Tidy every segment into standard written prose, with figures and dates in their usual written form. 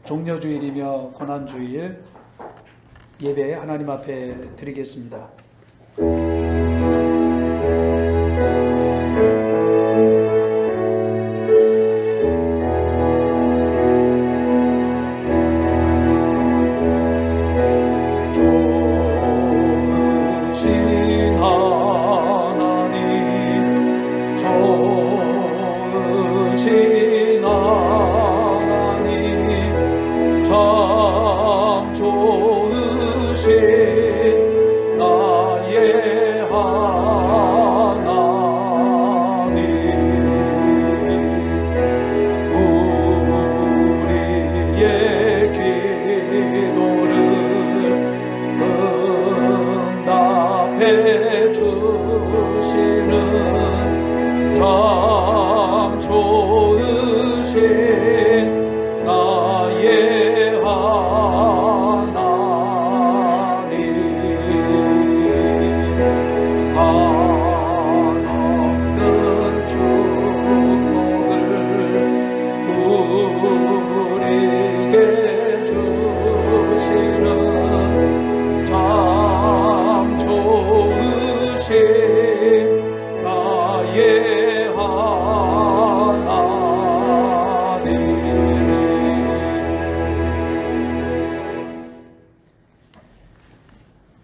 종려주일이며 고난주일 예배 하나님 앞에 드리겠습니다.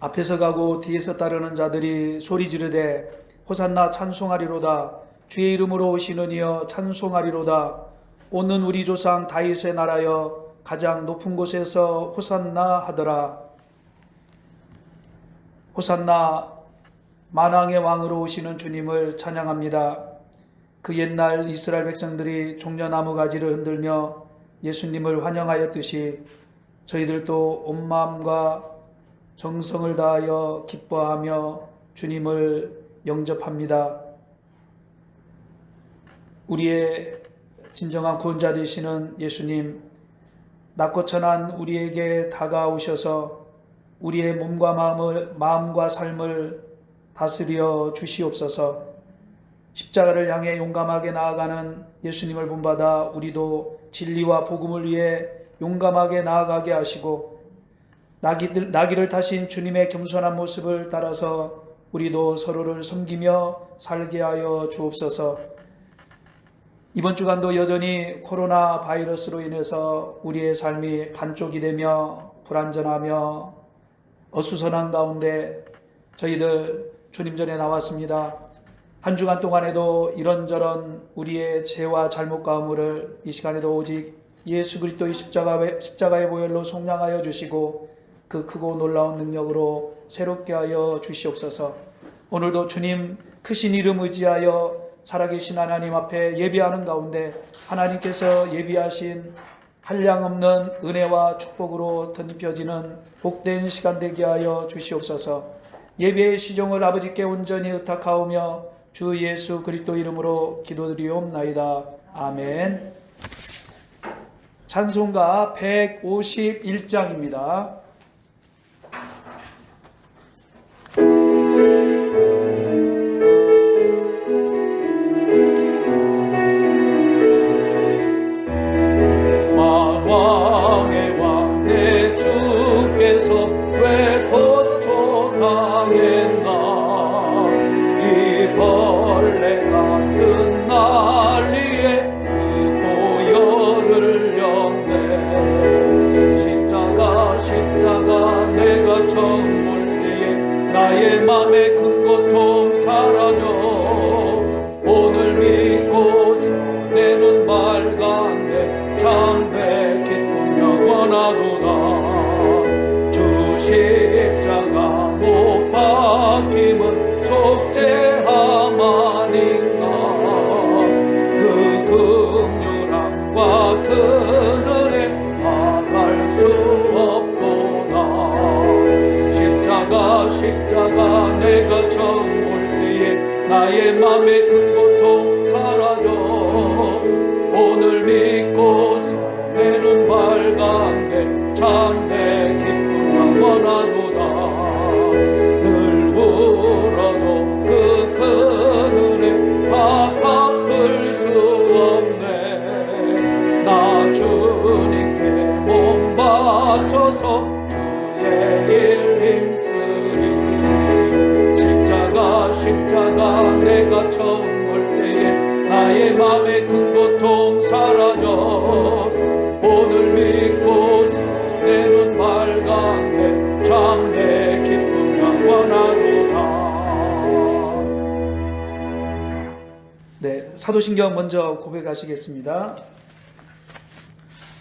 앞에서 가고 뒤에서 따르는 자들이 소리 지르되 호산나 찬송하리로다. 주의 이름으로 오시는 이여 찬송하리로다. 오는 우리 조상 다윗의 나라여 가장 높은 곳에서 호산나 하더라. 호산나 만왕의 왕으로 오시는 주님을 찬양합니다. 그 옛날 이스라엘 백성들이 종려나무 가지를 흔들며 예수님을 환영하였듯이 저희들도 온 마음과 정성을 다하여 기뻐하며 주님을 영접합니다. 우리의 진정한 구원자 되시는 예수님, 낮고 천한 우리에게 다가오셔서 우리의 몸과 마음과 삶을 다스려 주시옵소서. 십자가를 향해 용감하게 나아가는 예수님을 본받아 우리도 진리와 복음을 위해 용감하게 나아가게 하시고 나귀를 타신 주님의 겸손한 모습을 따라서 우리도 서로를 섬기며 살게 하여 주옵소서. 이번 주간도 여전히 코로나 바이러스로 인해서 우리의 삶이 반쪽이 되며 불안전하며 어수선한 가운데 저희들 주님 전에 나왔습니다. 한 주간 동안에도 이런저런 우리의 죄와 잘못 가운을 이 시간에도 오직 예수 그리스도의 십자가의 보혈로 속량하여 주시고 그 크고 놀라운 능력으로 새롭게 하여 주시옵소서. 오늘도 주님 크신 이름 의지하여 살아계신 하나님 앞에 예비하는 가운데 하나님께서 예비하신 한량없는 은혜와 축복으로 덧입혀지는 복된 시간 되게 하여 주시옵소서. 예배의 시종을 아버지께 온전히 의탁하오며 주 예수 그리스도 이름으로 기도드리옵나이다. 아멘. 찬송가 151장입니다. 나의 맘의 큰 고통 사라져 오늘 믿고서 내 눈 밝았네 참내 기쁨 영원하도다. 주 십자가 못 박힘은 속죄함 아닌가. 그 긍휼함과 큰 은혜 말할 수 없도다. 십자가 내가 처음 볼 때에 나의 맘의 큰 고통 사라져 오늘 믿고서 내 눈 밝았네 참내 기쁨 영원하도다. 늘 울어도 그 큰 은혜 다 갚을 수 없네. 나 주님께 맘의 큰 고통 사라져 오늘 믿고 성내는 밝았네 참 내 기쁨 영원하도다. 네, 사도신경 먼저 고백하시겠습니다.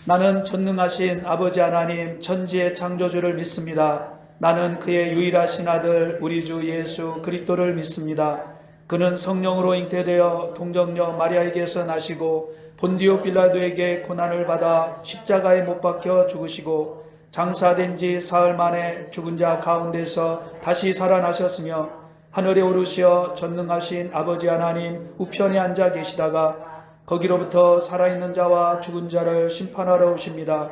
나는 전능하신 아버지 하나님 천지의 창조주를 믿습니다. 나는 그의 유일하신 아들 우리 주 예수 그리스도를 믿습니다. 그는 성령으로 잉태되어 동정녀 마리아에게서 나시고 본디오 빌라도에게 고난을 받아 십자가에 못 박혀 죽으시고 장사된 지 사흘 만에 죽은 자 가운데서 다시 살아나셨으며 하늘에 오르시어 전능하신 아버지 하나님 우편에 앉아 계시다가 거기로부터 살아있는 자와 죽은 자를 심판하러 오십니다.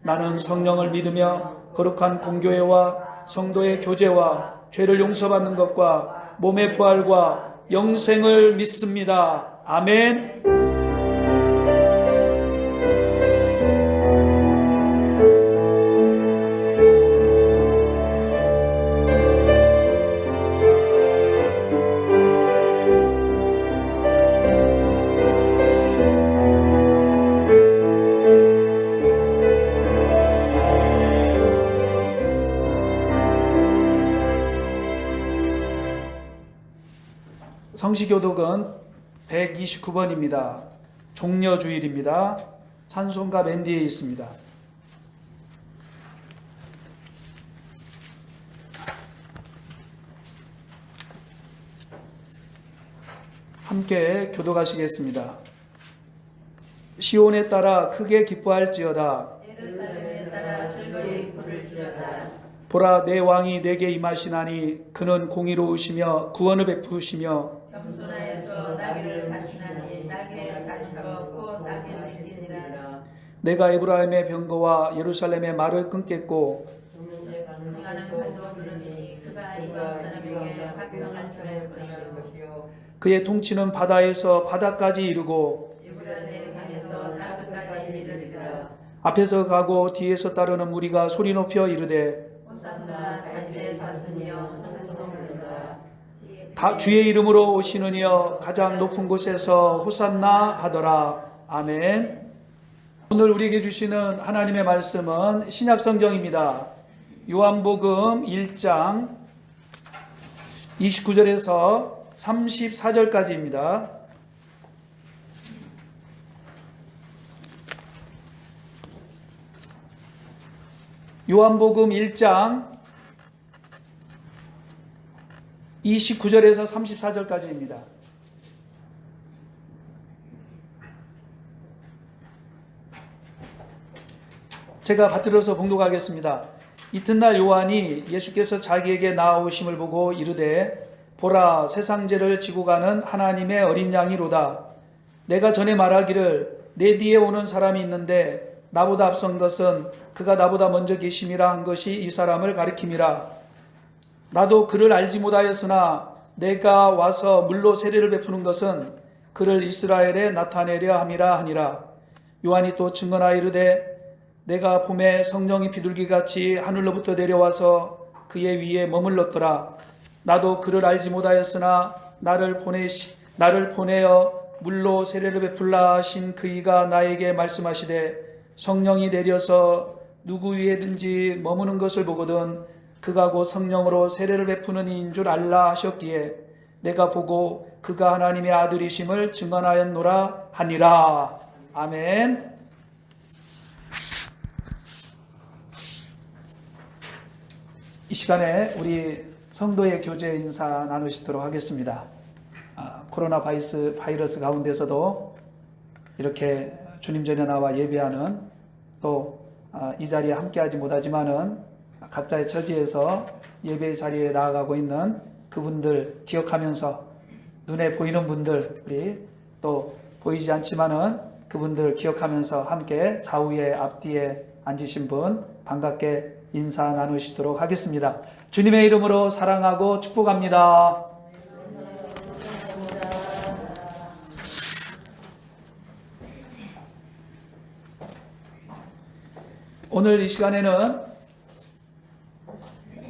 나는 성령을 믿으며 거룩한 공교회와 성도의 교제와 죄를 용서받는 것과 몸의 부활과 영생을 믿습니다. 아멘. 성시교독은 129번입니다. 종려주일입니다. 찬송가 맨 뒤에 있습니다. 함께 교독하시겠습니다. 시온에 따라 크게 기뻐할지어다. 예루살렘에 따라 즐거이 부를지어다. 보라 내 왕이 내게 임하시나니 그는 공의로우시며 구원을 베푸시며 겸손하여서 나귀를 타시나니 나귀의 자리가 없고 나귀 새끼니라. 내가 에브라임의 병거와 예루살렘의 말을 끊겠고 행하는 활동을 부르니 그가 이방 사람에게 화평을 전할 것이요 그의 통치는 바다에서 바다까지 이르고 유브라데 강에서 다 끝까지 이르리라. 앞에서 가고 뒤에서 따르는 무리가 소리 높여 이르되 호산나 다윗의 자손이여 찬송하리라. 주의 이름으로 오시는 이여 가장 높은 곳에서 호산나 하더라. 아멘. 오늘 우리에게 주시는 하나님의 말씀은 신약성경입니다. 요한복음 1장 29절에서 34절까지입니다. 요한복음 1장 29절에서 34절까지입니다. 제가 받들어서 봉독하겠습니다. 이튿날 요한이 예수께서 자기에게 나아오심을 보고 이르되 보라 세상 죄를 지고 가는 하나님의 어린 양이로다. 내가 전에 말하기를 내 뒤에 오는 사람이 있는데 나보다 앞선 것은 그가 나보다 먼저 계심이라 한 것이 이 사람을 가리킴이라. 나도 그를 알지 못하였으나 내가 와서 물로 세례를 베푸는 것은 그를 이스라엘에 나타내려 함이라 하니라. 요한이 또 증언하여 이르되 내가 봄에 성령이 비둘기같이 하늘로부터 내려와서 그의 위에 머물렀더라. 나도 그를 알지 못하였으나 나를 보내어 물로 세례를 베풀라 하신 그이가 나에게 말씀하시되 성령이 내려서 누구 위에든지 머무는 것을 보거든 그가 곧 성령으로 세례를 베푸는 이인 줄 알라 하셨기에 내가 보고 그가 하나님의 아들이심을 증언하였노라 하니라. 아멘. 이 시간에 우리 성도의 교제 인사 나누시도록 하겠습니다. 코로나 바이러스 가운데서도 이렇게 주님 전에 나와 예배하는 또 이 자리에 함께하지 못하지만은 각자의 처지에서 예배 자리에 나아가고 있는 그분들 기억하면서 눈에 보이는 분들 우리 또 보이지 않지만은 그분들 기억하면서 함께 좌우에 앞뒤에 앉으신 분 반갑게 인사 나누시도록 하겠습니다. 주님의 이름으로 사랑하고 축복합니다. 오늘 이 시간에는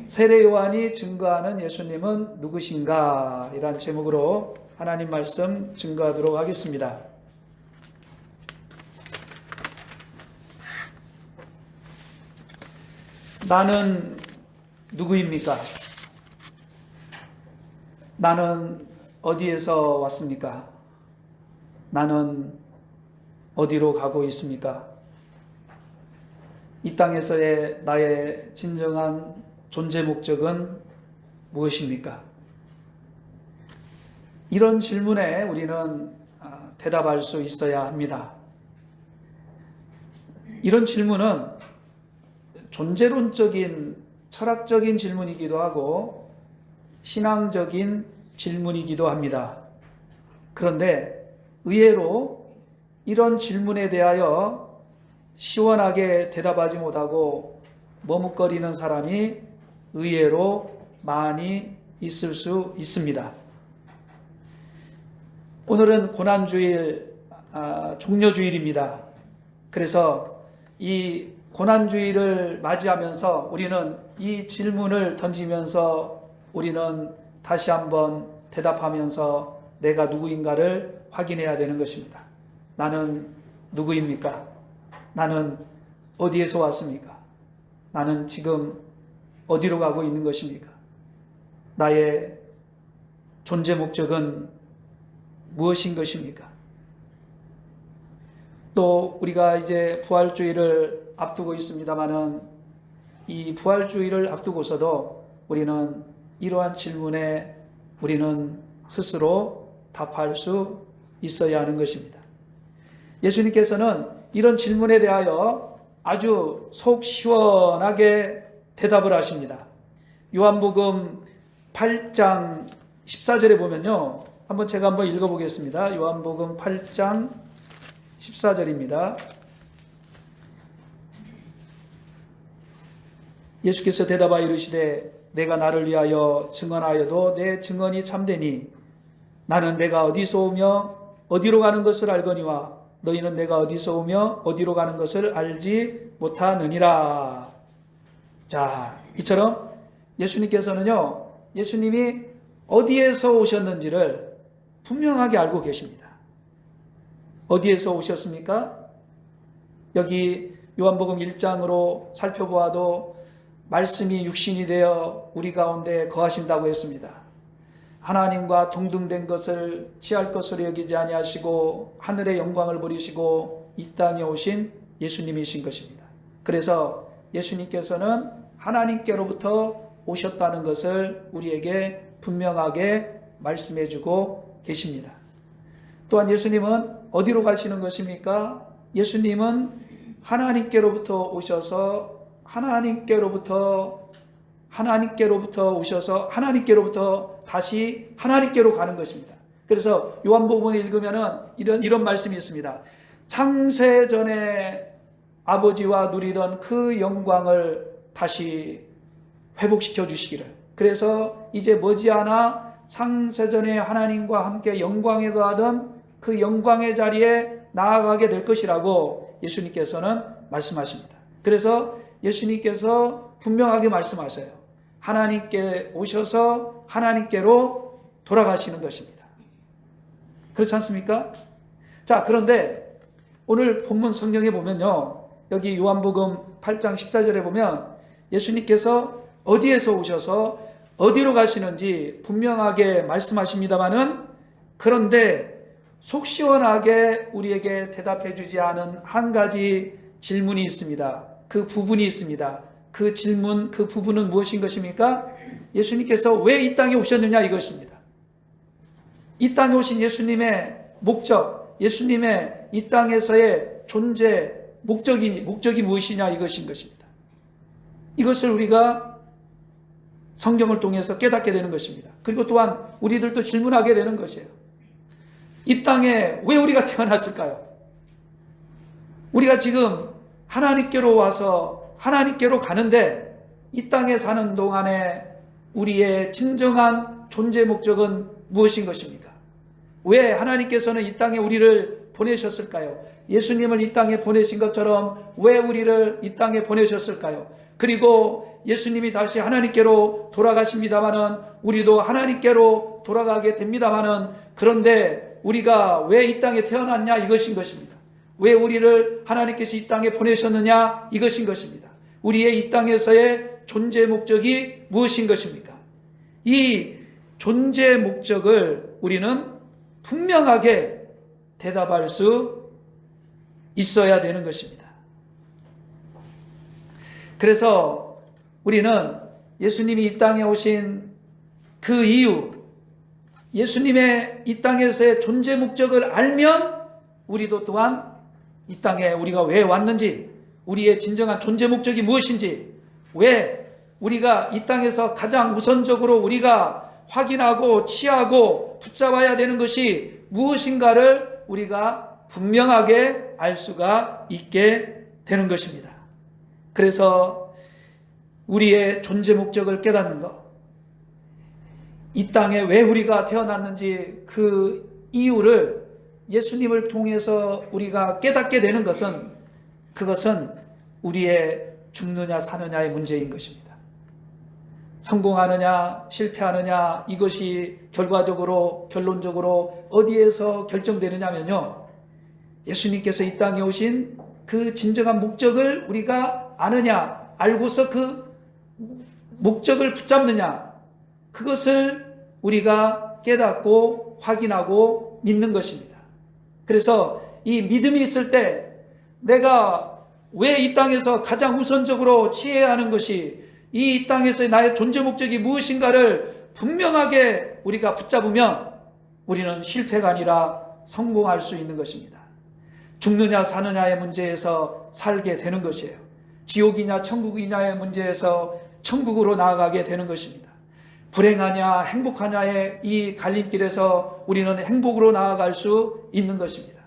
세례 요한이 증거하는 예수님은 누구신가? 이란 제목으로 하나님 말씀 증거하도록 하겠습니다. 나는 누구입니까? 나는 어디에서 왔습니까? 나는 어디로 가고 있습니까? 이 땅에서의 나의 진정한 존재 목적은 무엇입니까? 이런 질문에 우리는 대답할 수 있어야 합니다. 이런 질문은 존재론적인 철학적인 질문이기도 하고 신앙적인 질문이기도 합니다. 그런데 의외로 이런 질문에 대하여 시원하게 대답하지 못하고 머뭇거리는 사람이 의외로 많이 있을 수 있습니다. 오늘은 고난주일, 종려주일입니다. 그래서 이 고난주일을 맞이하면서 우리는 이 질문을 던지면서 우리는 다시 한번 대답하면서 내가 누구인가를 확인해야 되는 것입니다. 나는 누구입니까? 나는 어디에서 왔습니까? 나는 지금 어디로 가고 있는 것입니까? 나의 존재 목적은 무엇인 것입니까? 또 우리가 이제 부활주의를 앞두고 있습니다마는 이 부활주의를 앞두고서도 우리는 이러한 질문에 우리는 스스로 답할 수 있어야 하는 것입니다. 예수님께서는 이런 질문에 대하여 아주 속 시원하게 대답을 하십니다. 요한복음 8장 14절에 보면요. 제가 한번 읽어보겠습니다. 요한복음 8장 14절입니다. 예수께서 대답하여 이르시되 내가 나를 위하여 증언하여도 내 증언이 참되니 나는 내가 어디서 오며 어디로 가는 것을 알거니와 너희는 내가 어디서 오며 어디로 가는 것을 알지 못하느니라. 자, 이처럼 예수님께서는요, 예수님이 어디에서 오셨는지를 분명하게 알고 계십니다. 어디에서 오셨습니까? 여기 요한복음 1장으로 살펴보아도 말씀이 육신이 되어 우리 가운데 거하신다고 했습니다. 하나님과 동등된 것을 취할 것으로 여기지 아니하시고 하늘의 영광을 버리시고 이 땅에 오신 예수님이신 것입니다. 그래서 예수님께서는 하나님께로부터 오셨다는 것을 우리에게 분명하게 말씀해 주고 계십니다. 또한 예수님은 어디로 가시는 것입니까? 예수님은 하나님께로부터 오셔서 하나님께로부터 오셔서 하나님께로부터 다시 하나님께로 가는 것입니다. 그래서 요한복음을 읽으면은 이런 말씀이 있습니다. 창세전에 아버지와 누리던 그 영광을 다시 회복시켜 주시기를. 그래서 이제 머지않아 창세전에 하나님과 함께 영광에 거하던 그 영광의 자리에 나아가게 될 것이라고 예수님께서는 말씀하십니다. 그래서 예수님께서 분명하게 말씀하세요. 하나님께 오셔서 하나님께로 돌아가시는 것입니다. 그렇지 않습니까? 자, 그런데 오늘 본문 성경에 보면요. 여기 요한복음 8장 14절에 보면 예수님께서 어디에서 오셔서 어디로 가시는지 분명하게 말씀하십니다마는 그런데 속 시원하게 우리에게 대답해 주지 않은 한 가지 질문이 있습니다. 그 부분이 있습니다. 그 질문, 그 부분은 무엇인 것입니까? 예수님께서 왜 이 땅에 오셨느냐 이것입니다. 이 땅에 오신 예수님의 목적, 예수님의 이 땅에서의 존재, 목적이 무엇이냐 이것인 것입니다. 이것을 우리가 성경을 통해서 깨닫게 되는 것입니다. 그리고 또한 우리들도 질문하게 되는 것이에요. 이 땅에 왜 우리가 태어났을까요? 우리가 지금 하나님께로 와서 하나님께로 가는데 이 땅에 사는 동안에 우리의 진정한 존재 목적은 무엇인 것입니까? 왜 하나님께서는 이 땅에 우리를 보내셨을까요? 예수님을 이 땅에 보내신 것처럼 왜 우리를 이 땅에 보내셨을까요? 그리고 예수님이 다시 하나님께로 돌아가십니다마는 우리도 하나님께로 돌아가게 됩니다마는 그런데 우리가 왜 이 땅에 태어났냐 이것인 것입니다. 왜 우리를 하나님께서 이 땅에 보내셨느냐 이것인 것입니다. 우리의 이 땅에서의 존재 목적이 무엇인 것입니까? 이 존재 목적을 우리는 분명하게 대답할 수 있어야 되는 것입니다. 그래서 우리는 예수님이 이 땅에 오신 그 이유, 예수님의 이 땅에서의 존재 목적을 알면 우리도 또한 이 땅에 우리가 왜 왔는지, 우리의 진정한 존재 목적이 무엇인지, 왜 우리가 이 땅에서 가장 우선적으로 우리가 확인하고 취하고 붙잡아야 되는 것이 무엇인가를 우리가 분명하게 알 수가 있게 되는 것입니다. 그래서 우리의 존재 목적을 깨닫는 것, 이 땅에 왜 우리가 태어났는지 그 이유를 예수님을 통해서 우리가 깨닫게 되는 것은, 그것은 우리의 죽느냐 사느냐의 문제인 것입니다. 성공하느냐 실패하느냐, 이것이 결론적으로 어디에서 결정되느냐면요, 예수님께서 이 땅에 오신 그 진정한 목적을 우리가 아느냐, 알고서 그 목적을 붙잡느냐, 그것을 우리가 깨닫고 확인하고 믿는 것입니다. 그래서 이 믿음이 있을 때 내가 왜 이 땅에서 가장 우선적으로 취해야 하는 것이, 이 땅에서의 나의 존재 목적이 무엇인가를 분명하게 우리가 붙잡으면 우리는 실패가 아니라 성공할 수 있는 것입니다. 죽느냐 사느냐의 문제에서 살게 되는 것이에요. 지옥이냐 천국이냐의 문제에서 천국으로 나아가게 되는 것입니다. 불행하냐 행복하냐의 이 갈림길에서 우리는 행복으로 나아갈 수 있는 것입니다.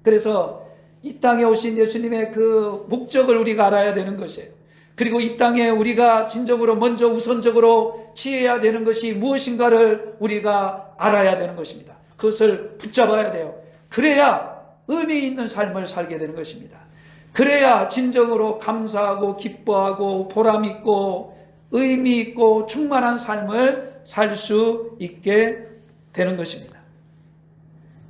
그래서 이 땅에 오신 예수님의 그 목적을 우리가 알아야 되는 것이에요. 그리고 이 땅에 우리가 진정으로 먼저 우선적으로 취해야 되는 것이 무엇인가를 우리가 알아야 되는 것입니다. 그것을 붙잡아야 돼요. 그래야 의미 있는 삶을 살게 되는 것입니다. 그래야 진정으로 감사하고 기뻐하고 보람 있고 의미 있고 충만한 삶을 살 수 있게 되는 것입니다.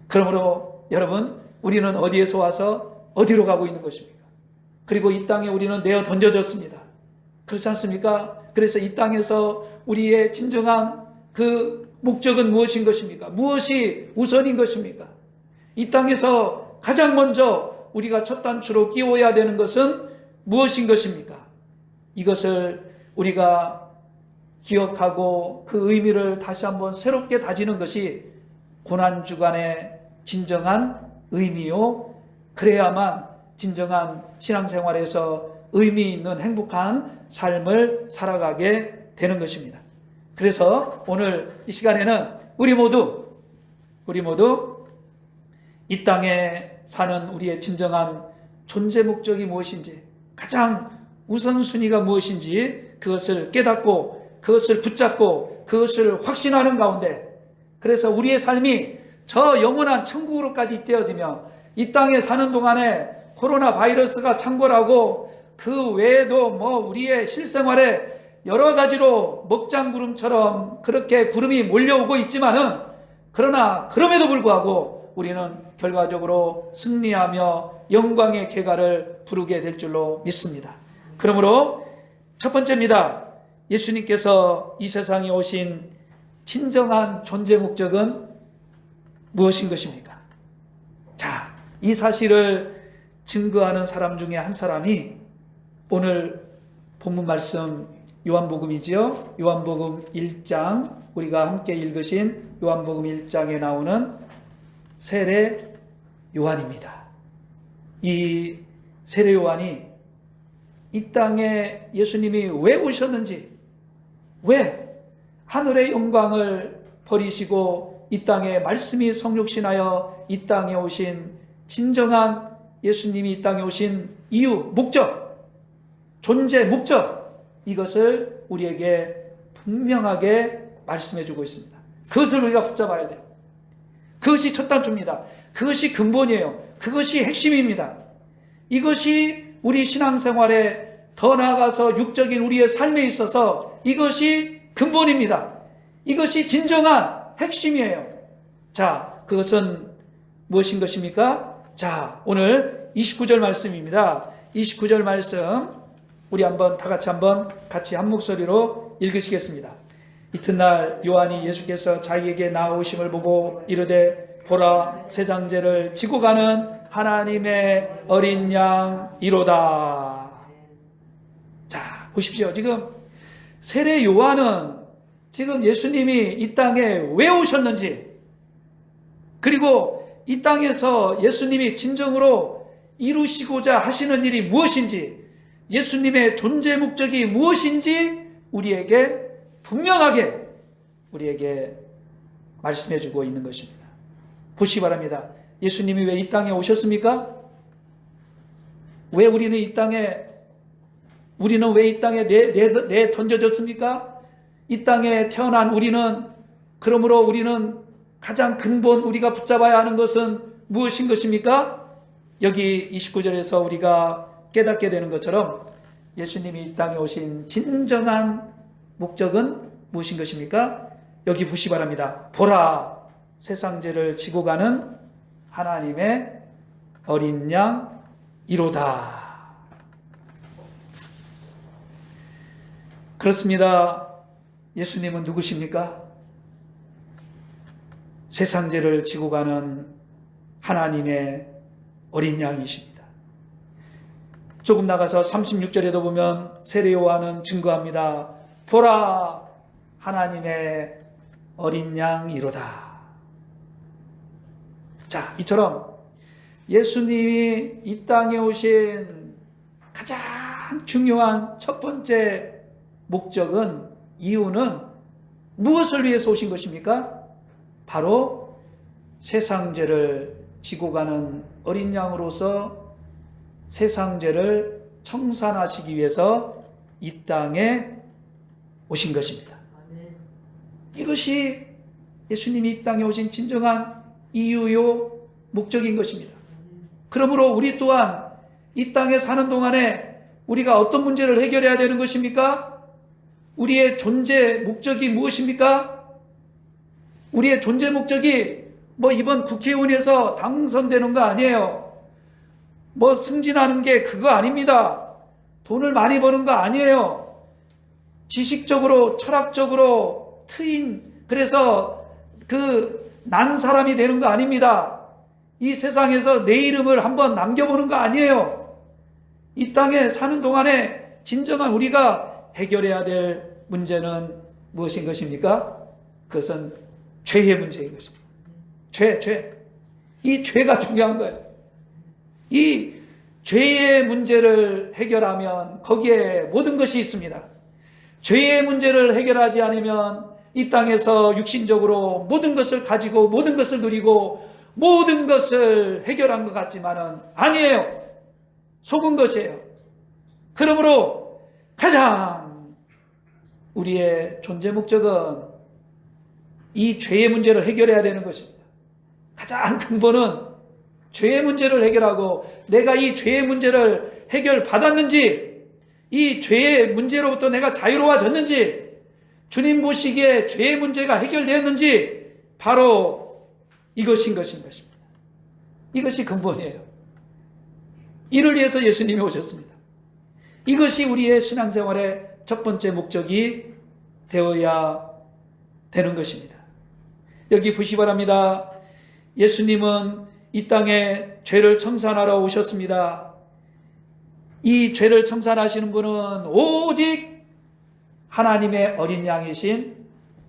그러므로 여러분, 우리는 어디에서 와서 어디로 가고 있는 것입니까? 그리고 이 땅에 우리는 내어 던져졌습니다. 그렇지 않습니까? 그래서 이 땅에서 우리의 진정한 그 목적은 무엇인 것입니까? 무엇이 우선인 것입니까? 이 땅에서 가장 먼저 우리가 첫 단추로 끼워야 되는 것은 무엇인 것입니까? 이것을 우리가 기억하고 그 의미를 다시 한번 새롭게 다지는 것이 고난주간의 진정한 의미요, 그래야만 진정한 신앙생활에서 의미 있는 행복한 삶을 살아가게 되는 것입니다. 그래서 오늘 이 시간에는 우리 모두 이 땅에 사는 우리의 진정한 존재 목적이 무엇인지, 가장 우선순위가 무엇인지 그것을 깨닫고 그것을 붙잡고 그것을 확신하는 가운데, 그래서 우리의 삶이 저 영원한 천국으로까지 잇대어지며 이 땅에 사는 동안에 코로나 바이러스가 창궐하고 그 외에도 우리의 실생활에 여러 가지로 먹장구름처럼 그렇게 구름이 몰려오고 있지만은, 그러나 그럼에도 불구하고 우리는 결과적으로 승리하며 영광의 궤가를 부르게 될 줄로 믿습니다. 그러므로 첫 번째입니다. 예수님께서 이 세상에 오신 진정한 존재 목적은 무엇인 것입니까? 자, 이 사실을 증거하는 사람 중에 한 사람이 오늘 본문 말씀 요한복음이지요. 요한복음 1장, 우리가 함께 읽으신 요한복음 1장에 나오는 세례 요한입니다. 이 세례 요한이 이 땅에 예수님이 왜 오셨는지, 왜 하늘의 영광을 버리시고 이 땅에 말씀이 성육신하여 이 땅에 오신 진정한 예수님이 이 땅에 오신 이유, 목적, 존재 목적, 이것을 우리에게 분명하게 말씀해 주고 있습니다. 그것을 우리가 붙잡아야 돼요. 그것이 첫 단추입니다. 그것이 근본이에요. 그것이 핵심입니다. 이것이 우리 신앙생활에 더 나아가서 육적인 우리의 삶에 있어서 이것이 근본입니다. 이것이 진정한 핵심이에요. 자, 그것은 무엇인 것입니까? 자, 오늘 29절 말씀입니다. 29절 말씀 우리 다 같이 한 목소리로 읽으시겠습니다. 이튿날 요한이 예수께서 자기에게 나오심을 보고 이르되 보라 세상 죄를 지고 가는 하나님의 어린 양이로다. 자, 보십시오. 지금 세례 요한은 지금 예수님이 이 땅에 왜 오셨는지, 그리고 이 땅에서 예수님이 진정으로 이루시고자 하시는 일이 무엇인지, 예수님의 존재 목적이 무엇인지 우리에게 분명하게 말씀해 주고 있는 것입니다. 보시기 바랍니다. 예수님이 왜 이 땅에 오셨습니까? 왜 우리는 왜 이 땅에 내 던져졌습니까? 이 땅에 태어난 그러므로 우리는 가장 근본 우리가 붙잡아야 하는 것은 무엇인 것입니까? 여기 29절에서 우리가 깨닫게 되는 것처럼 예수님이 이 땅에 오신 진정한 목적은 무엇인 것입니까? 여기 보시기 바랍니다. 보라, 세상 죄를 지고 가는 하나님의 어린 양이로다. 그렇습니다. 예수님은 누구십니까? 세상 죄를 지고 가는 하나님의 어린 양이십니다. 조금 나가서 36절에도 보면 세례 요한은 증거합니다. 보라, 하나님의 어린 양이로다. 자, 이처럼 예수님이 이 땅에 오신 가장 중요한 첫 번째 목적은, 이유는 무엇을 위해서 오신 것입니까? 바로 세상 죄를 지고 가는 어린 양으로서 세상 죄를 청산하시기 위해서 이 땅에 오신 것입니다. 이것이 예수님이 이 땅에 오신 진정한 이유요 목적인 것입니다. 그러므로 우리 또한 이 땅에 사는 동안에 우리가 어떤 문제를 해결해야 되는 것입니까? 우리의 존재 목적이 무엇입니까? 우리의 존재 목적이 이번 국회의원에서 당선되는 거 아니에요. 승진하는 게 그거 아닙니다. 돈을 많이 버는 거 아니에요. 지식적으로, 철학적으로 그래서 난 사람이 되는 거 아닙니다. 이 세상에서 내 이름을 한번 남겨보는 거 아니에요. 이 땅에 사는 동안에 진정한 우리가 해결해야 될 문제는 무엇인 것입니까? 그것은 죄의 문제인 것입니다. 죄. 이 죄가 중요한 거예요. 이 죄의 문제를 해결하면 거기에 모든 것이 있습니다. 죄의 문제를 해결하지 않으면 이 땅에서 육신적으로 모든 것을 가지고 모든 것을 누리고 모든 것을 해결한 것 같지만은 아니에요. 속은 것이에요. 그러므로 가장 우리의 존재 목적은 이 죄의 문제를 해결해야 되는 것입니다. 가장 근본은 죄의 문제를 해결하고, 내가 이 죄의 문제를 해결받았는지, 이 죄의 문제로부터 내가 자유로워졌는지, 주님 보시기에 죄의 문제가 해결되었는지, 바로 이것인 것입니다. 이것이 근본이에요. 이를 위해서 예수님이 오셨습니다. 이것이 우리의 신앙생활의 첫 번째 목적이 되어야 되는 것입니다. 여기 보시기 바랍니다. 예수님은 이 땅에 죄를 청산하러 오셨습니다. 이 죄를 청산하시는 분은 오직 하나님의 어린 양이신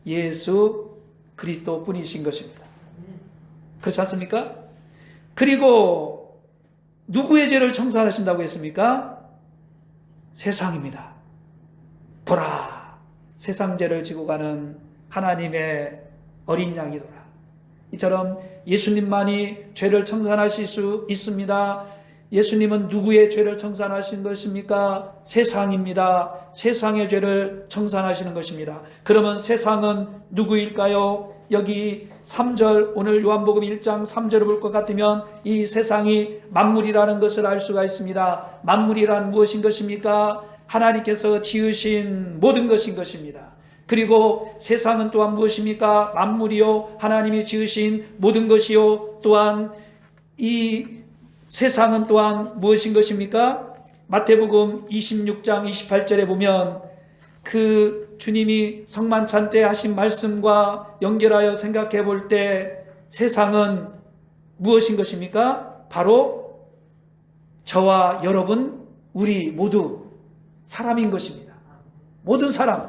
예수 그리스도 뿐이신 것입니다. 그렇지 않습니까? 그리고 누구의 죄를 청산하신다고 했습니까? 세상입니다. 보라, 세상 죄를 지고 가는 하나님의 어린 양이로라. 이처럼 예수님만이 죄를 청산하실 수 있습니다. 예수님은 누구의 죄를 청산하신 것입니까? 세상입니다. 세상의 죄를 청산하시는 것입니다. 그러면 세상은 누구일까요? 여기 3절, 오늘 요한복음 1장 3절을 볼 것 같으면 이 세상이 만물이라는 것을 알 수가 있습니다. 만물이란 무엇인 것입니까? 하나님께서 지으신 모든 것인 것입니다. 그리고 세상은 또한 무엇입니까? 만물이요, 하나님이 지으신 모든 것이요, 또한 이 세상은 또한 무엇인 것입니까? 마태복음 26장 28절에 보면 그 주님이 성만찬 때 하신 말씀과 연결하여 생각해 볼 때 세상은 무엇인 것입니까? 바로 저와 여러분, 우리 모두 사람인 것입니다. 모든 사람,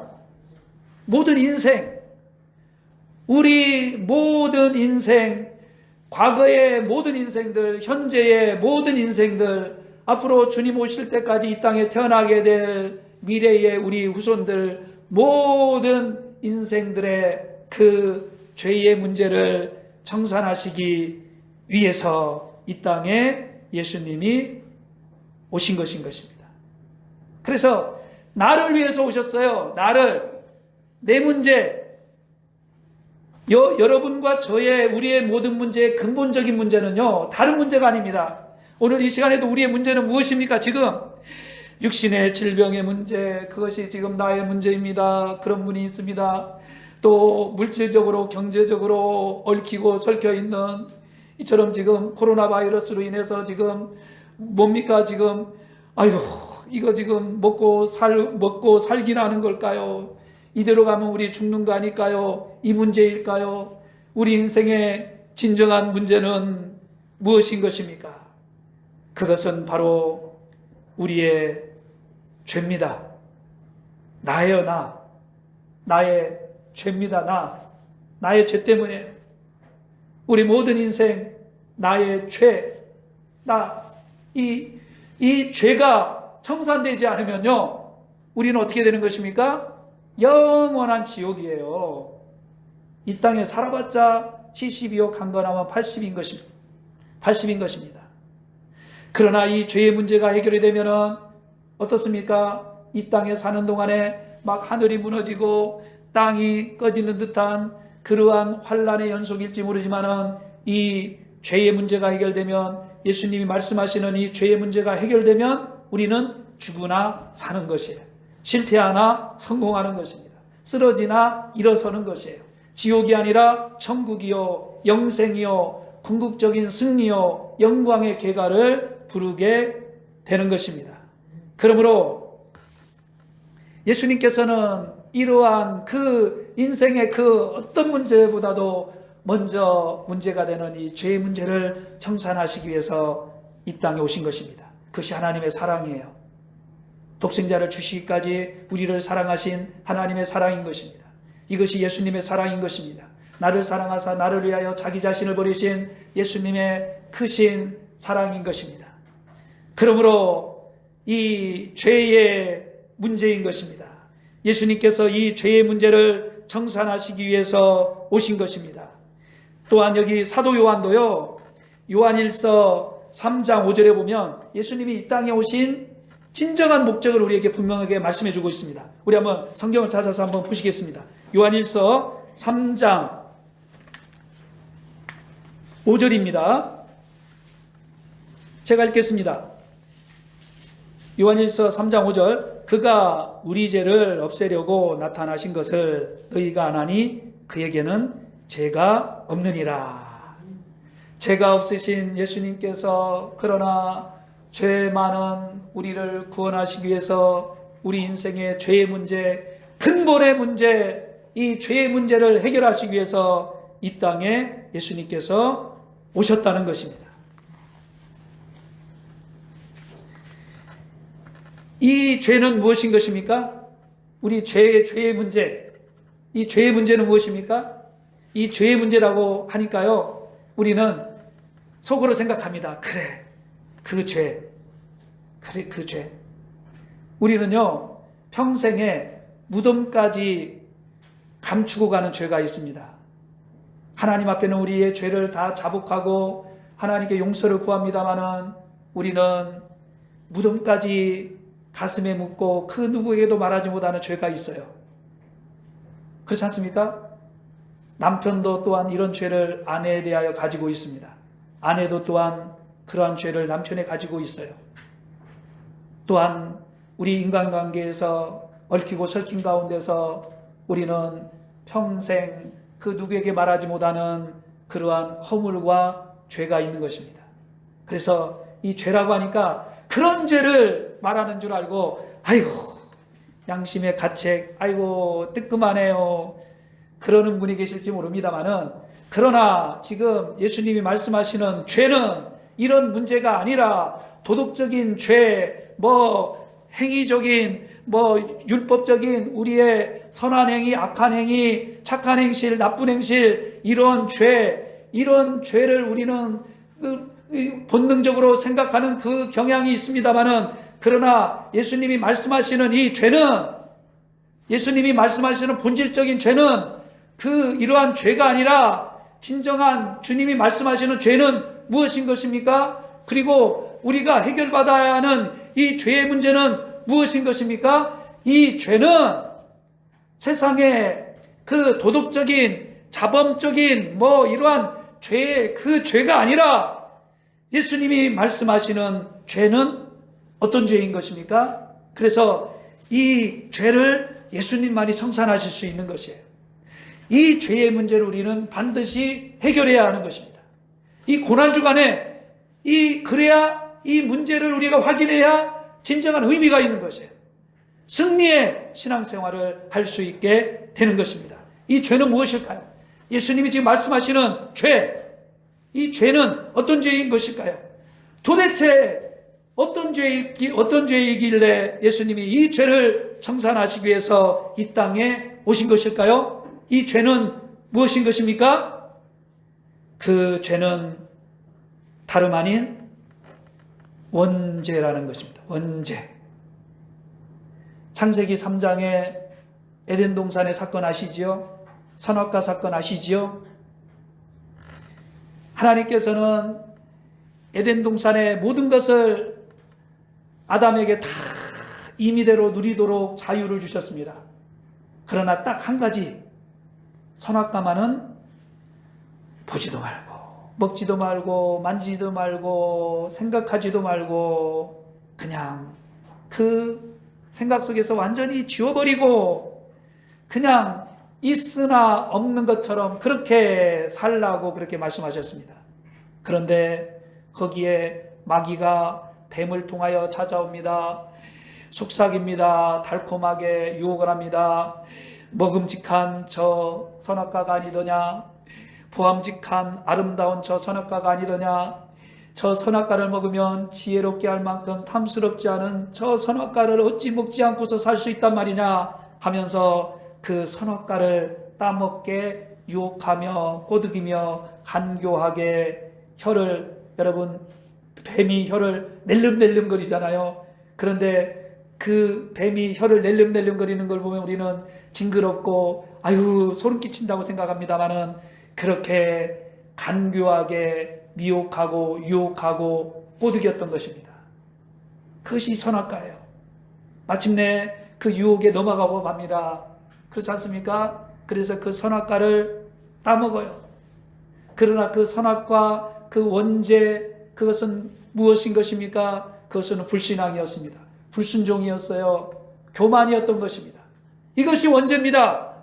모든 인생, 우리 모든 인생, 과거의 모든 인생들, 현재의 모든 인생들, 앞으로 주님 오실 때까지 이 땅에 태어나게 될 미래의 우리 후손들, 모든 인생들의 그 죄의 문제를 청산하시기 위해서 이 땅에 예수님이 오신 것인 것입니다. 그래서 나를 위해서 오셨어요. 나를, 내 문제, 여러분과 우리의 모든 문제의 근본적인 문제는요, 다른 문제가 아닙니다. 오늘 이 시간에도 우리의 문제는 무엇입니까? 지금 육신의 질병의 문제, 그것이 지금 나의 문제입니다. 그런 분이 있습니다. 또 물질적으로, 경제적으로 얽히고 설켜 있는, 이처럼 지금 코로나 바이러스로 인해서 지금 뭡니까? 지금 이거 지금 먹고 살기나 하는 걸까요? 이대로 가면 우리 죽는 거 아닐까요? 이 문제일까요? 우리 인생의 진정한 문제는 무엇인 것입니까? 그것은 바로 우리의 죄입니다. 나예요, 나의 죄입니다. 나의 죄 때문에 우리 모든 인생 나의 죄, 이 죄가 청산되지 않으면요, 우리는 어떻게 되는 것입니까? 영원한 지옥이에요. 이 땅에 살아봤자 70이요, 강건하면 80인 것입니다. 그러나 이 죄의 문제가 해결이 되면은 어떻습니까? 이 땅에 사는 동안에 막 하늘이 무너지고 땅이 꺼지는 듯한 그러한 환란의 연속일지 모르지만은 이 죄의 문제가 해결되면, 예수님이 말씀하시는 이 죄의 문제가 해결되면 우리는 죽으나 사는 것이에요. 실패하나 성공하는 것입니다. 쓰러지나 일어서는 것이에요. 지옥이 아니라 천국이요, 영생이요, 궁극적인 승리요, 영광의 계가를 부르게 되는 것입니다. 그러므로 예수님께서는 이러한 그 인생의 그 어떤 문제보다도 먼저 문제가 되는 이 죄의 문제를 청산하시기 위해서 이 땅에 오신 것입니다. 그것이 하나님의 사랑이에요. 독생자를 주시기까지 우리를 사랑하신 하나님의 사랑인 것입니다. 이것이 예수님의 사랑인 것입니다. 나를 사랑하사 나를 위하여 자기 자신을 버리신 예수님의 크신 사랑인 것입니다. 그러므로 이 죄의 문제인 것입니다. 예수님께서 이 죄의 문제를 청산하시기 위해서 오신 것입니다. 또한 여기 사도 요한도요, 요한일서 3장 5절에 보면 예수님이 이 땅에 오신 진정한 목적을 우리에게 분명하게 말씀해 주고 있습니다. 우리 한번 성경을 찾아서 한번 보시겠습니다. 요한일서 3장 5절입니다. 제가 읽겠습니다. 요한일서 3장 5절, 그가 우리 죄를 없애려고 나타나신 것을 너희가 아나니 그에게는 죄가 없느니라. 죄가 없으신 예수님께서 그러나 죄 많은 우리를 구원하시기 위해서 우리 인생의 죄의 문제, 근본의 문제, 이 죄의 문제를 해결하시기 위해서 이 땅에 예수님께서 오셨다는 것입니다. 이 죄는 무엇인 것입니까? 우리 죄의 문제, 이 죄의 문제는 무엇입니까? 이 죄의 문제라고 하니까요, 우리는 속으로 생각합니다. 그래, 그 죄. 우리는요, 평생에 무덤까지 감추고 가는 죄가 있습니다. 하나님 앞에는 우리의 죄를 다 자복하고 하나님께 용서를 구합니다마는 우리는 무덤까지 가슴에 묻고 그 누구에게도 말하지 못하는 죄가 있어요. 그렇지 않습니까? 남편도 또한 이런 죄를 아내에 대하여 가지고 있습니다. 아내도 또한 그러한 죄를 남편에 가지고 있어요. 또한 우리 인간관계에서 얽히고 설킨 가운데서 우리는 평생 그 누구에게 말하지 못하는 그러한 허물과 죄가 있는 것입니다. 그래서 이 죄라고 하니까 그런 죄를 말하는 줄 알고 아이고 양심의 가책, 아이고 뜨끔하네요, 그러는 분이 계실지 모릅니다만은, 그러나 지금 예수님이 말씀하시는 죄는 이런 문제가 아니라 도덕적인 죄, 행위적인 율법적인 우리의 선한 행위, 악한 행위, 착한 행실, 나쁜 행실, 이런 죄를 우리는 본능적으로 생각하는 그 경향이 있습니다만은, 그러나 예수님이 말씀하시는 이 죄는, 예수님이 말씀하시는 본질적인 죄는 이러한 죄가 아니라 진정한 주님이 말씀하시는 죄는 무엇인 것입니까? 그리고 우리가 해결받아야 하는 이 죄의 문제는 무엇인 것입니까? 이 죄는 세상의 그 도덕적인, 자범적인 이러한 그 죄가 아니라 예수님이 말씀하시는 죄는 어떤 죄인 것입니까? 그래서 이 죄를 예수님만이 청산하실 수 있는 것이에요. 이 죄의 문제를 우리는 반드시 해결해야 하는 것입니다. 이 고난주간에 그래야 이 문제를 우리가 확인해야 진정한 의미가 있는 것이에요. 승리의 신앙생활을 할 수 있게 되는 것입니다. 이 죄는 무엇일까요? 예수님이 지금 말씀하시는 죄, 이 죄는 어떤 죄인 것일까요? 도대체 어떤 죄이길래 예수님이 이 죄를 청산하시기 위해서 이 땅에 오신 것일까요? 이 죄는 무엇인 것입니까? 그 죄는 다름 아닌 원죄라는 것입니다. 원죄. 창세기 3장의 에덴 동산의 사건 아시지요? 선악과 사건 아시지요? 하나님께서는 에덴 동산의 모든 것을 아담에게 다 임의대로 누리도록 자유를 주셨습니다. 그러나 딱 한 가지, 선악과만은 보지도 말고 먹지도 말고 만지지도 말고 생각하지도 말고 그냥 그 생각 속에서 완전히 지워버리고 그냥 있으나 없는 것처럼 그렇게 살라고 그렇게 말씀하셨습니다. 그런데 거기에 마귀가 뱀을 통하여 찾아옵니다. 속삭입니다. 달콤하게 유혹을 합니다. 먹음직한 저 선악과가 아니더냐, 보암직한 아름다운 저 선악과가 아니더냐, 저 선악과를 먹으면 지혜롭게 할 만큼 탐스럽지 않은 저 선악과를 어찌 먹지 않고서 살 수 있단 말이냐 하면서 그 선악과를 따먹게 유혹하며 꼬드기며 간교하게 여러분 뱀이 혀를 낼름낼름 거리잖아요. 그런데 그 뱀이 혀를 낼름낼름 거리는 걸 보면 우리는 징그럽고 아유 소름 끼친다고 생각합니다마는 그렇게 간교하게 미혹하고 유혹하고 꼬드겼던 것입니다. 그것이 선악과예요. 마침내 그 유혹에 넘어가고 맙니다. 그렇지 않습니까? 그래서 그 선악과를 따먹어요. 그러나 그 선악과 그 원죄, 그것은 무엇인 것입니까? 그것은 불신앙이었습니다. 불순종이었어요. 교만이었던 것입니다. 이것이 원죄입니다.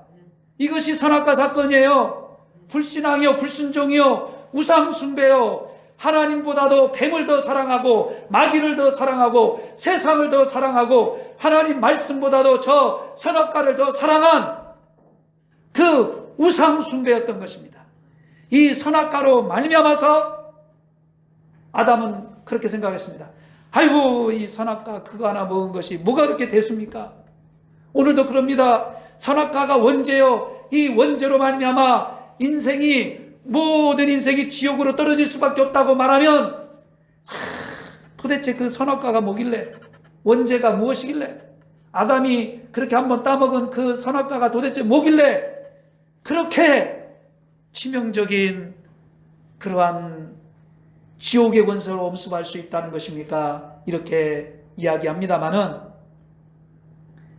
이것이 선악과 사건이에요. 불신앙이요, 불순종이요, 우상숭배요, 하나님보다도 뱀을 더 사랑하고 마귀를 더 사랑하고 세상을 더 사랑하고 하나님 말씀보다도 저 선악과를 더 사랑한 그 우상숭배였던 것입니다. 이 선악과로 말미암아서 아담은 그렇게 생각했습니다. 아이고 이 선악과 그거 하나 먹은 것이 뭐가 그렇게 대수입니까? 오늘도 그럽니다. 선악과가 원죄요. 이 원죄로 말미암아 모든 인생이 지옥으로 떨어질 수밖에 없다고 말하면 도대체 그 선악과가 뭐길래, 원죄가 무엇이길래, 아담이 그렇게 한번 따먹은 그 선악과가 도대체 뭐길래 그렇게 치명적인 그러한 지옥의 원수로 엄습할 수 있다는 것입니까? 이렇게 이야기합니다마는,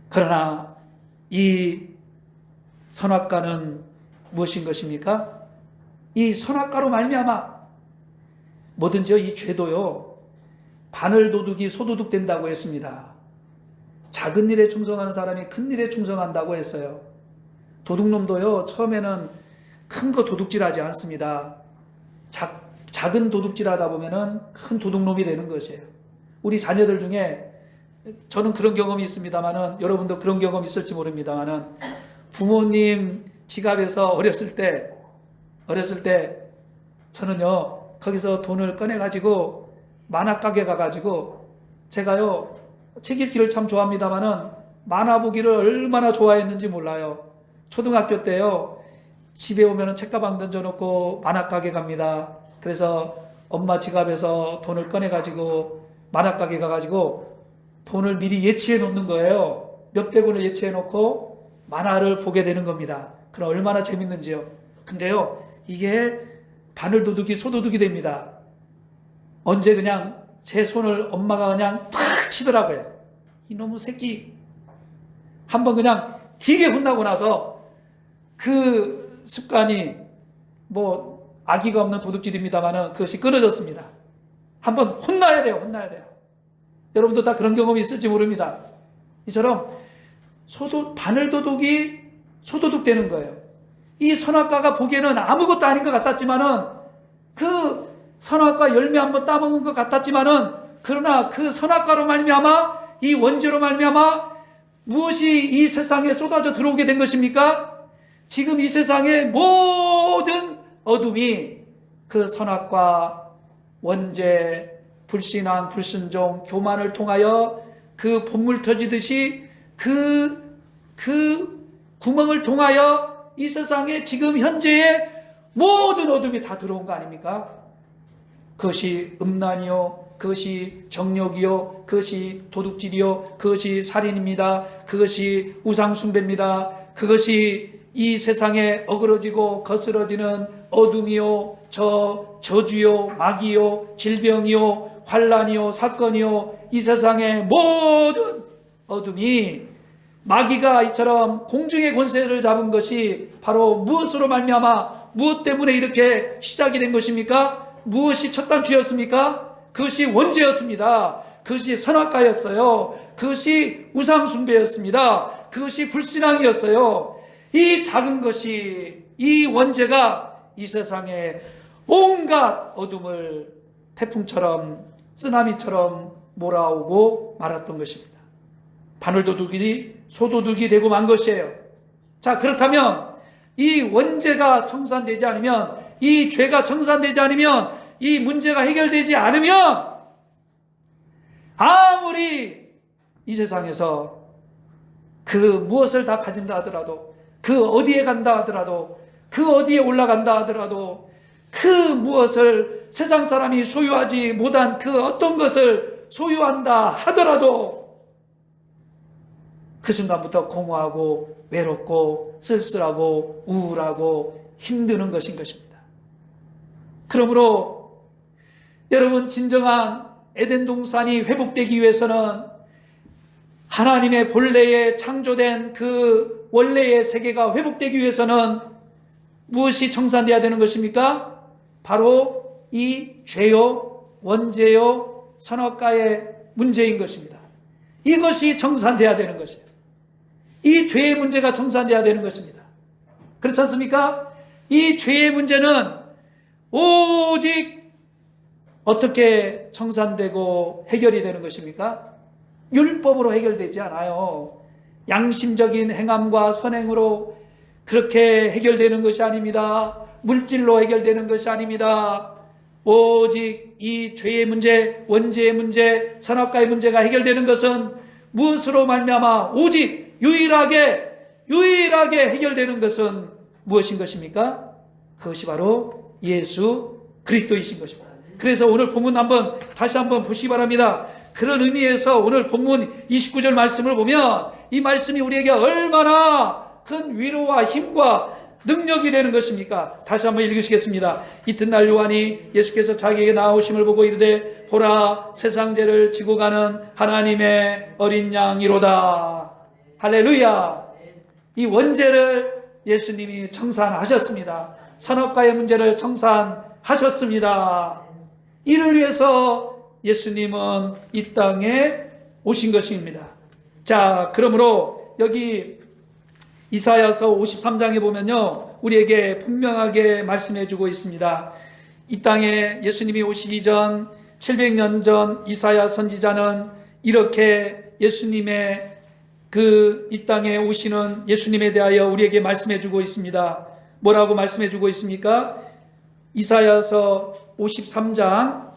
그러나 이 선악과는 무엇인 것입니까? 이 선악과로 말미암아 뭐든지요, 이 죄도요, 바늘 도둑이 소도둑 된다고 했습니다. 작은 일에 충성하는 사람이 큰 일에 충성한다고 했어요. 도둑놈도요, 처음에는 큰 거 도둑질하지 않습니다. 작은 도둑질하다 보면은 큰 도둑놈이 되는 것이에요. 우리 자녀들 중에 저는 그런 경험이 있습니다만은, 여러분도 그런 경험 있을지 모릅니다만은, 부모님 지갑에서 어렸을 때 저는요, 거기서 돈을 꺼내가지고 만화가게 가가지고 제가요, 책 읽기를 참 좋아합니다만은 만화 보기를 얼마나 좋아했는지 몰라요. 초등학교 때요, 집에 오면은 책가방 던져놓고 만화가게 갑니다. 그래서 엄마 지갑에서 돈을 꺼내가지고 만화가게 가가지고 돈을 미리 예치해 놓는 거예요. 몇백 원을 예치해 놓고 만화를 보게 되는 겁니다. 그럼 얼마나 재밌는지요. 근데요, 이게 바늘도둑이 소도둑이 됩니다. 언제 그냥 제 손을 엄마가 그냥 탁 치더라고요. 이놈의 새끼. 한번 그냥 되게 혼나고 나서 그 습관이 뭐 아기가 없는 도둑질입니다만은 그것이 끊어졌습니다. 한번 혼나야 돼요. 여러분도 다 그런 경험이 있을지 모릅니다. 이처럼 바늘도둑이 소도둑 되는 거예요. 이 선악과가 보기에는 아무것도 아닌 것 같았지만은, 그 선악과 열매 한번 따먹은 것 같았지만은, 그러나 그 선악과로 말미암아, 이 원죄로 말미암아 무엇이 이 세상에 쏟아져 들어오게 된 것입니까? 지금 이 세상의 모든 어둠이 그 선악과, 원죄, 불신앙, 불순종, 교만을 통하여 그 본물 터지듯이 그 구멍을 통하여 이 세상에 지금 현재의 모든 어둠이 다 들어온 거 아닙니까? 그것이 음란이요, 그것이 정욕이요, 그것이 도둑질이요, 그것이 살인입니다. 그것이 우상숭배입니다. 그것이 이 세상에 어그러지고 거스러지는 어둠이요, 저주요, 마귀요, 질병이요, 환란이요, 사건이요, 이 세상의 모든 어둠이 마귀가 이처럼 공중의 권세를 잡은 것이 바로 무엇으로 말미암아, 무엇 때문에 이렇게 시작이 된 것입니까? 무엇이 첫 단추였습니까? 그것이 원죄였습니다. 그것이 선악과였어요. 그것이 우상숭배였습니다. 그것이 불신앙이었어요. 이 작은 것이, 이 원죄가 이 세상에 온갖 어둠을 태풍처럼, 쓰나미처럼 몰아오고 말았던 것입니다. 바늘도둑이 소도둑이 되고 만 것이에요. 자, 그렇다면 이 원죄가 청산되지 않으면, 이 죄가 청산되지 않으면, 이 문제가 해결되지 않으면, 아무리 이 세상에서 그 무엇을 다 가진다 하더라도, 그 어디에 간다 하더라도, 그 어디에 올라간다 하더라도, 그 무엇을 세상 사람이 소유하지 못한 그 어떤 것을 소유한다 하더라도 그 순간부터 공허하고 외롭고 쓸쓸하고 우울하고 힘드는 것인 것입니다. 그러므로 여러분, 진정한 에덴 동산이 회복되기 위해서는 하나님의 본래에 창조된 그 원래의 세계가 회복되기 위해서는 무엇이 청산되어야 되는 것입니까? 바로 이 죄요, 원죄요, 선악과의 문제인 것입니다. 이것이 청산되어야 되는 것이에요. 이 죄의 문제가 청산되어야 되는 것입니다. 그렇지 않습니까? 이 죄의 문제는 오직 어떻게 청산되고 해결이 되는 것입니까? 율법으로 해결되지 않아요. 양심적인 행함과 선행으로 그렇게 해결되는 것이 아닙니다. 물질로 해결되는 것이 아닙니다. 오직 이 죄의 문제, 원죄의 문제, 선악과의 문제가 해결되는 것은 무엇으로 말미암아 오직 유일하게 해결되는 것은 무엇인 것입니까? 그것이 바로 예수 그리스도이신 것입니다. 그래서 오늘 본문 다시 한번 보시기 바랍니다. 그런 의미에서 오늘 본문 29절 말씀을 보면 이 말씀이 우리에게 얼마나 큰 위로와 힘과 능력이 되는 것입니까? 다시 한번 읽으시겠습니다. 이튿날 요한이 예수께서 자기에게 나오심을 보고 이르되 보라, 세상 죄를 지고 가는 하나님의 어린 양이로다. 할렐루야. 이 원죄를 예수님이 청산하셨습니다. 선악과의 문제를 청산하셨습니다. 이를 위해서 예수님은 이 땅에 오신 것입니다. 자, 그러므로 여기 이사야서 53장에 보면요, 우리에게 분명하게 말씀해 주고 있습니다. 이 땅에 예수님이 오시기 전 700년 전 이사야 선지자는 이렇게 예수님의 이 땅에 오시는 예수님에 대하여 우리에게 말씀해 주고 있습니다. 뭐라고 말씀해 주고 있습니까? 이사야서 53장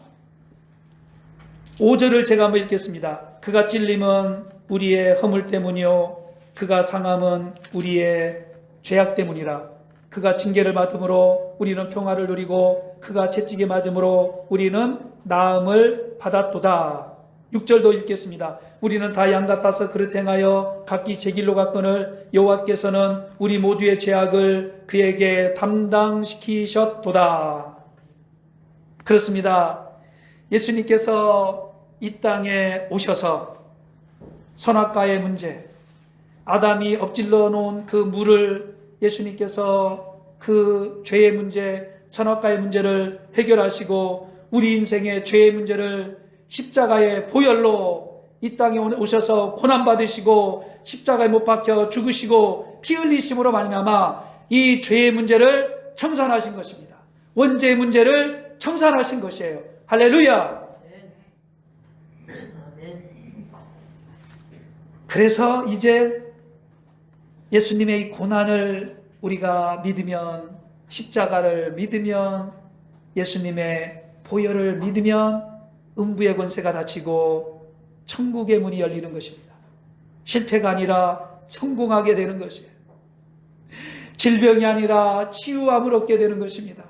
5절을 제가 한번 읽겠습니다. 그가 찔림은 우리의 허물 때문이요 그가 상함은 우리의 죄악 때문이라. 그가 징계를 받음으로 우리는 평화를 누리고 그가 채찍에 맞음으로 우리는 나음을 받았도다. 6절도 읽겠습니다. 우리는 다 양 같아서 그릇 행하여 각기 제 길로 갔거늘 여호와께서는 우리 모두의 죄악을 그에게 담당시키셨도다. 그렇습니다. 예수님께서 이 땅에 오셔서 선악과의 문제, 아담이 엎질러 놓은 그 물을 예수님께서 그 죄의 문제, 선악과의 문제를 해결하시고 우리 인생의 죄의 문제를 십자가의 보혈로 이 땅에 오셔서 고난받으시고 십자가에 못 박혀 죽으시고 피 흘리심으로 말미암아 이 죄의 문제를 청산하신 것입니다. 원죄의 문제를 청산하신 것이에요. 할렐루야. 그래서 이제 예수님의 이 고난을 우리가 믿으면, 십자가를 믿으면, 예수님의 보혈을 믿으면 음부의 권세가 닫히고 천국의 문이 열리는 것입니다. 실패가 아니라 성공하게 되는 것이에요. 질병이 아니라 치유함을 얻게 되는 것입니다.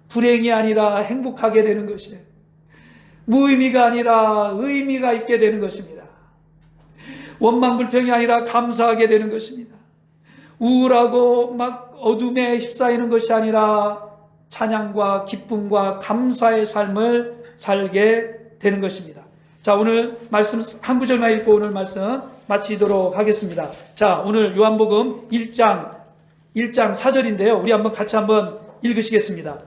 불행이 아니라 행복하게 되는 것이에요. 무의미가 아니라 의미가 있게 되는 것입니다. 원망불평이 아니라 감사하게 되는 것입니다. 우울하고 막 어둠에 휩싸이는 것이 아니라 찬양과 기쁨과 감사의 삶을 살게 되는 것입니다. 자, 오늘 말씀 한 구절만 읽고 오늘 말씀 마치도록 하겠습니다. 자, 오늘 요한복음 1장 4절인데요. 우리 같이 한번 읽으시겠습니다.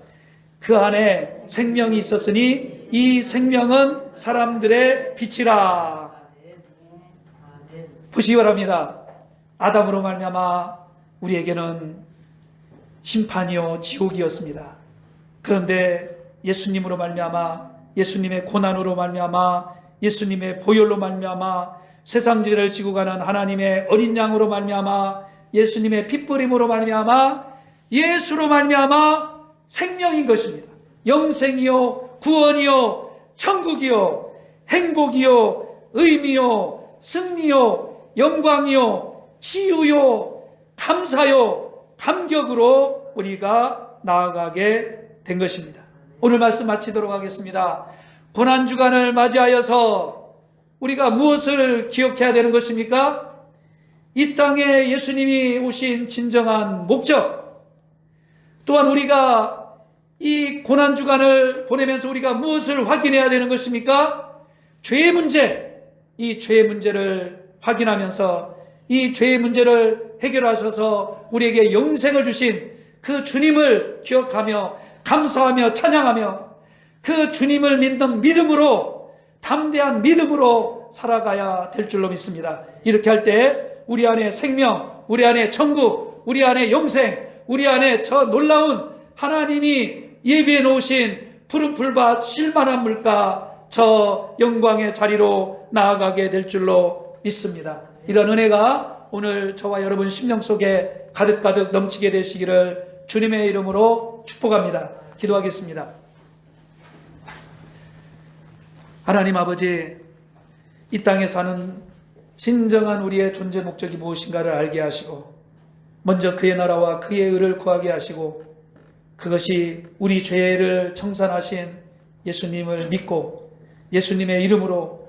그 안에 생명이 있었으니 이 생명은 사람들의 빛이라. 보시기 바랍니다. 아담으로 말미암아 우리에게는 심판이요 지옥이었습니다. 그런데 예수님으로 말미암아, 예수님의 고난으로 말미암아, 예수님의 보혈로 말미암아, 세상지를 지고 가는 하나님의 어린 양으로 말미암아, 예수님의 핏부림으로 말미암아, 예수로 말미암아 생명인 것입니다. 영생이요 구원이요 천국이요 행복이요 의미요 승리요 영광이요 치유요 감사요 감격으로 우리가 나아가게 된 것입니다. 오늘 말씀 마치도록 하겠습니다. 고난주간을 맞이하여서 우리가 무엇을 기억해야 되는 것입니까? 이 땅에 예수님이 오신 진정한 목적, 또한 우리가 이 고난주간을 보내면서 우리가 무엇을 확인해야 되는 것입니까? 죄의 문제, 이 죄의 문제를 확인하면서 이 죄의 문제를 해결하셔서 우리에게 영생을 주신 그 주님을 기억하며 감사하며 찬양하며 그 주님을 믿는 믿음으로, 담대한 믿음으로 살아가야 될 줄로 믿습니다. 이렇게 할 때 우리 안에 생명, 우리 안에 천국, 우리 안에 영생, 우리 안에 저 놀라운 하나님이 예비해 놓으신 푸른 풀밭 실만한 물가, 저 영광의 자리로 나아가게 될 줄로 믿습니다. 이런 은혜가 오늘 저와 여러분 심령 속에 가득가득 넘치게 되시기를 주님의 이름으로 축복합니다. 기도하겠습니다. 하나님 아버지, 이 땅에 사는 진정한 우리의 존재 목적이 무엇인가를 알게 하시고 먼저 그의 나라와 그의 의를 구하게 하시고 그것이 우리 죄를 청산하신 예수님을 믿고 예수님의 이름으로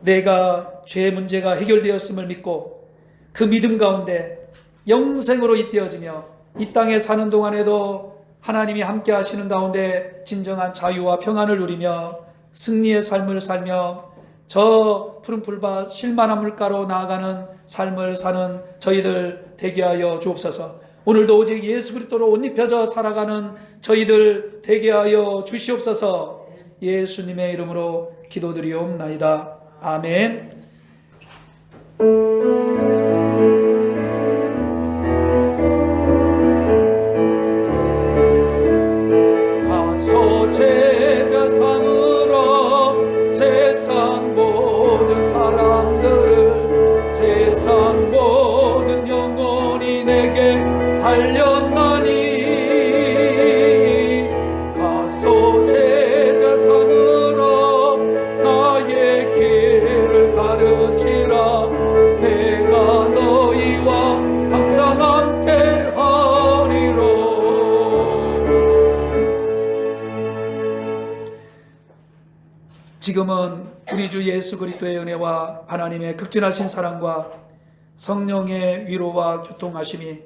내가 죄의 문제가 해결되었음을 믿고 그 믿음 가운데 영생으로 잇대어지며 이 땅에 사는 동안에도 하나님이 함께 하시는 가운데 진정한 자유와 평안을 누리며 승리의 삶을 살며 저 푸른 풀밭 실만한 물가로 나아가는 삶을 사는 저희들 되게 하여 주옵소서. 오늘도 오직 예수 그리스도로 옷 입혀져 살아가는 저희들 되게 하여 주시옵소서. 예수님의 이름으로 기도드리옵나이다. 아멘. 가서 제자 삼으러 세상 모든 지금은 우리 주 예수 그리스도의 은혜와 하나님의 극진하신 사랑과 성령의 위로와 교통하심이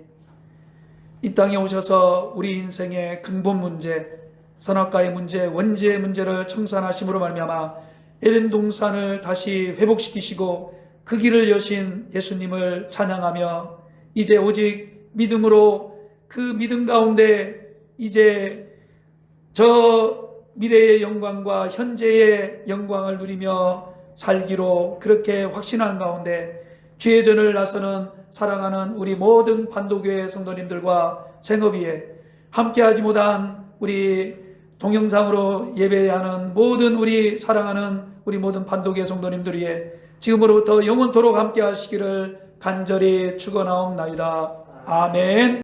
이 땅에 오셔서 우리 인생의 근본 문제, 선악과의 문제, 원죄의 문제를 청산하심으로 말미암아 에덴 동산을 다시 회복시키시고 그 길을 여신 예수님을 찬양하며 이제 오직 믿음으로 그 믿음 가운데 이제 저 미래의 영광과 현재의 영광을 누리며 살기로 그렇게 확신한 가운데 주의 전을 나서는 사랑하는 우리 모든 반도교회 성도님들과 생업위에 함께하지 못한 우리 동영상으로 예배하는 모든 우리 사랑하는 우리 모든 반도교회 성도님들 위해 지금으로부터 영원토록 함께하시기를 간절히 축원하옵나이다. 아멘.